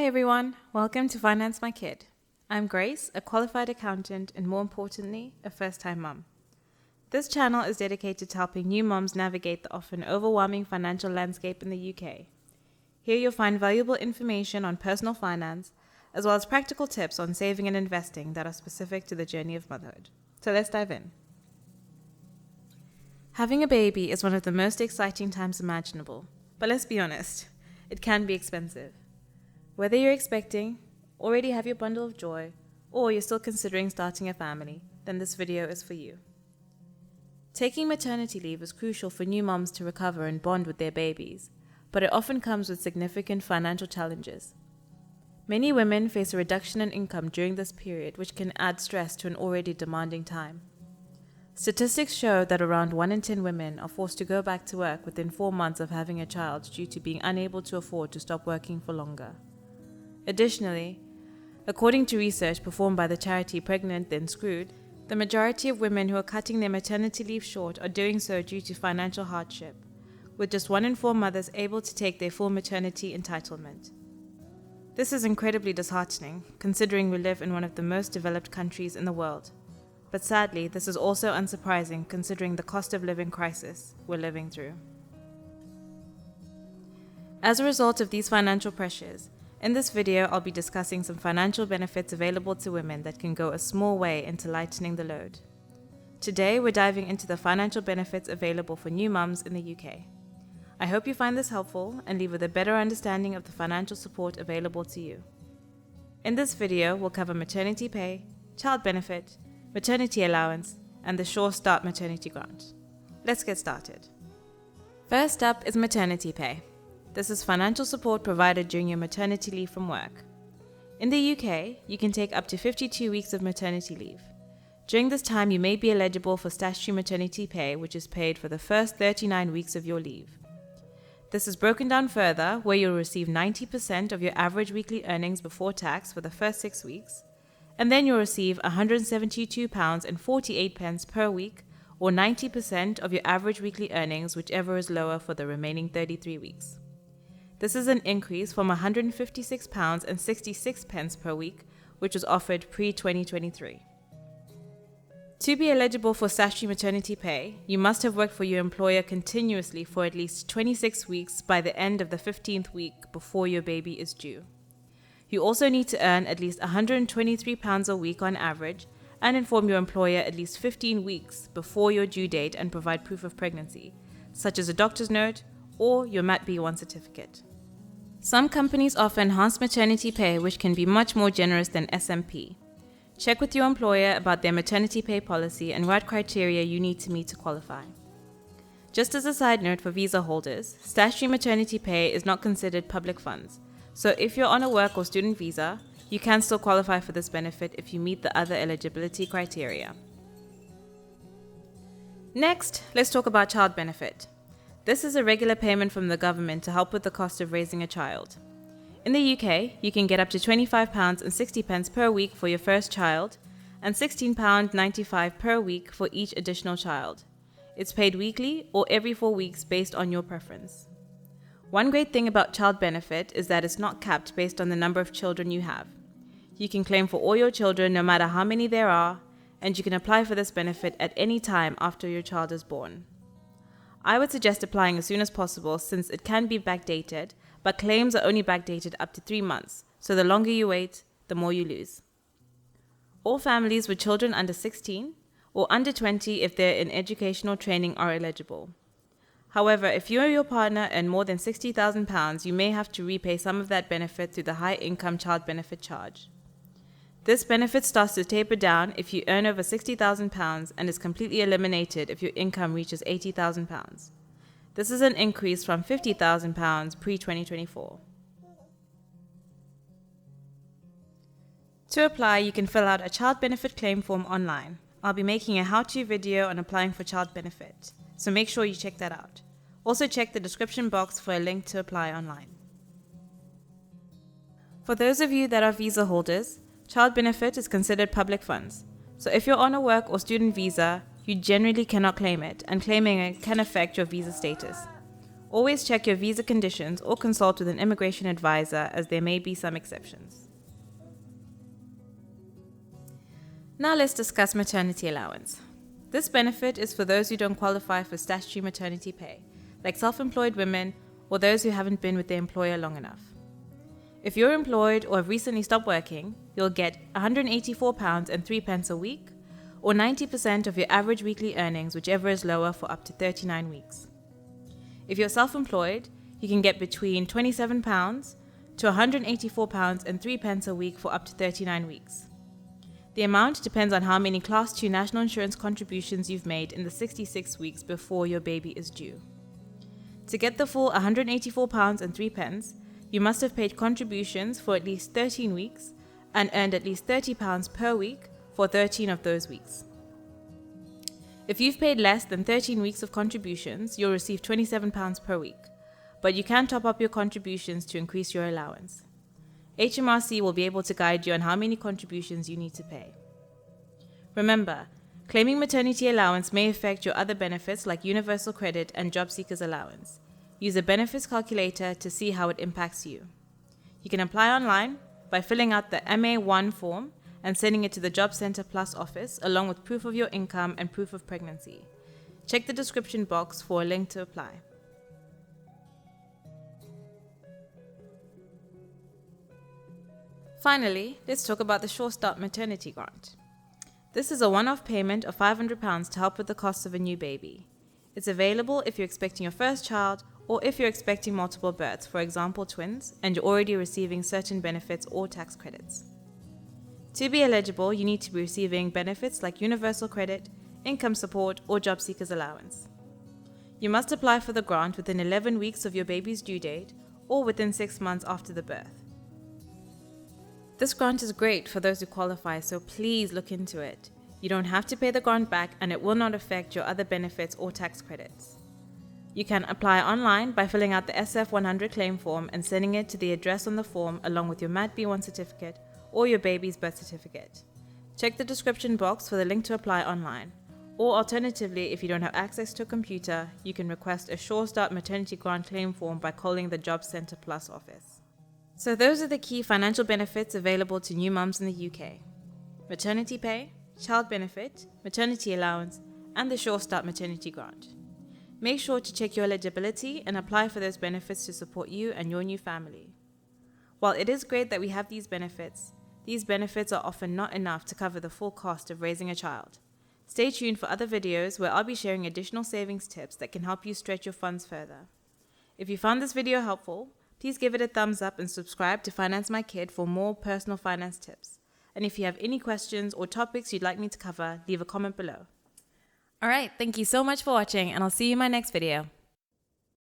everyone, welcome to Finance My Kid. I'm Grace, a qualified accountant and more importantly, a first-time mum. This channel is dedicated to helping new moms navigate the often overwhelming financial landscape in the UK. Here you'll find valuable information on personal finance, as well as practical tips on saving and investing that are specific to the journey of motherhood. So let's dive in. Having a baby is one of the most exciting times imaginable, but let's be honest, it can be expensive. Whether you're expecting, already have your bundle of joy, or you're still considering starting a family, then this video is for you. Taking maternity leave is crucial for new moms to recover and bond with their babies, but it often comes with significant financial challenges. Many women face a reduction in income during this period, which can add stress to an already demanding time. Statistics show that around 1 in 10 women are forced to go back to work within 4 months of having a child due to being unable to afford to stop working for longer. Additionally, according to research performed by the charity Pregnant Then Screwed, the majority of women who are cutting their maternity leave short are doing so due to financial hardship, with just 1 in 4 mothers able to take their full maternity entitlement. This is incredibly disheartening, considering we live in one of the most developed countries in the world. But sadly, this is also unsurprising considering the cost of living crisis we're living through. As a result of these financial pressures, in this video, I'll be discussing some financial benefits available to women that can go a small way into lightening the load. Today, we're diving into the financial benefits available for new mums in the UK. I hope you find this helpful and leave with a better understanding of the financial support available to you. In this video, we'll cover maternity pay, child benefit, maternity allowance, and the Start Maternity Grant. Let's get started. First up is maternity pay. This is financial support provided during your maternity leave from work. In the UK, you can take up to 52 weeks of maternity leave. During this time, you may be eligible for statutory maternity pay, which is paid for the first 39 weeks of your leave. This is broken down further, where you'll receive 90% of your average weekly earnings before tax for the first 6 weeks, and then you'll receive £172.48 per week, or 90% of your average weekly earnings, whichever is lower for the remaining 33 weeks. This is an increase from £156.66 per week, which was offered pre-2023. To be eligible for statutory maternity pay, you must have worked for your employer continuously for at least 26 weeks by the end of the 15th week before your baby is due. You also need to earn at least £123 a week on average and inform your employer at least 15 weeks before your due date and provide proof of pregnancy, such as a doctor's note or your Mat B1 certificate. Some companies offer enhanced maternity pay, which can be much more generous than SMP. Check with your employer about their maternity pay policy and what criteria you need to meet to qualify. Just as a side note for visa holders, statutory maternity pay is not considered public funds, so if you're on a work or student visa, you can still qualify for this benefit if you meet the other eligibility criteria. Next, let's talk about child benefit. This is a regular payment from the government to help with the cost of raising a child. In the UK, you can get up to £25.60 per week for your first child and £16.95 per week for each additional child. It's paid weekly or every 4 weeks based on your preference. One great thing about child benefit is that it's not capped based on the number of children you have. You can claim for all your children no matter how many there are, and you can apply for this benefit at any time after your child is born. I would suggest applying as soon as possible since it can be backdated, but claims are only backdated up to 3 months, so the longer you wait, the more you lose. All families with children under 16 or under 20 if they're in educational training are eligible. However, if you or your partner earn more than £60,000, you may have to repay some of that benefit through the high income child benefit charge. This benefit starts to taper down if you earn over £60,000 and is completely eliminated if your income reaches £80,000. This is an increase from £50,000 pre-2024. To apply, you can fill out a child benefit claim form online. I'll be making a how-to video on applying for child benefit, so make sure you check that out. Also check the description box for a link to apply online. For those of you that are visa holders, child benefit is considered public funds. So if you're on a work or student visa, you generally cannot claim it, and claiming it can affect your visa status. Always check your visa conditions or consult with an immigration advisor, as there may be some exceptions. Now let's discuss maternity allowance. This benefit is for those who don't qualify for statutory maternity pay, like self-employed women or those who haven't been with their employer long enough. If you're employed or have recently stopped working, you'll get £184.03 a week, or 90% of your average weekly earnings, whichever is lower, for up to 39 weeks. If you're self-employed, you can get between £27 to £184.03 a week for up to 39 weeks. The amount depends on how many Class 2 national insurance contributions you've made in the 66 weeks before your baby is due. To get the full £184.03, you must have paid contributions for at least 13 weeks and earned at least £30 per week for 13 of those weeks. If you've paid less than 13 weeks of contributions, you'll receive £27 per week, but you can top up your contributions to increase your allowance. HMRC will be able to guide you on how many contributions you need to pay. Remember, claiming maternity allowance may affect your other benefits like universal credit and job seekers allowance. Use a benefits calculator to see how it impacts you. You can apply online by filling out the MA1 form and sending it to the Job Centre Plus office along with proof of your income and proof of pregnancy. Check the description box for a link to apply. Finally, let's talk about the Start Maternity Grant. This is a one-off payment of £500 to help with the cost of a new baby. It's available if you're expecting your first child or if you're expecting multiple births, for example twins, and you're already receiving certain benefits or tax credits. To be eligible, you need to be receiving benefits like universal credit, income support, or job seekers allowance. You must apply for the grant within 11 weeks of your baby's due date or within 6 months after the birth. This grant is great for those who qualify, so please look into it. You don't have to pay the grant back and it will not affect your other benefits or tax credits. You can apply online by filling out the SF100 claim form and sending it to the address on the form along with your MAT-B1 certificate or your baby's birth certificate. Check the description box for the link to apply online. Or alternatively, if you don't have access to a computer, you can request a Start Maternity Grant claim form by calling the Job Centre Plus office. So those are the key financial benefits available to new mums in the UK. Maternity pay, child benefit, maternity allowance, and the Start Maternity Grant. Make sure to check your eligibility and apply for those benefits to support you and your new family. While it is great that we have these benefits are often not enough to cover the full cost of raising a child. Stay tuned for other videos where I'll be sharing additional savings tips that can help you stretch your funds further. If you found this video helpful, please give it a thumbs up and subscribe to Finance My Kid for more personal finance tips. And if you have any questions or topics you'd like me to cover, leave a comment below. Alright, thank you so much for watching and I'll see you in my next video.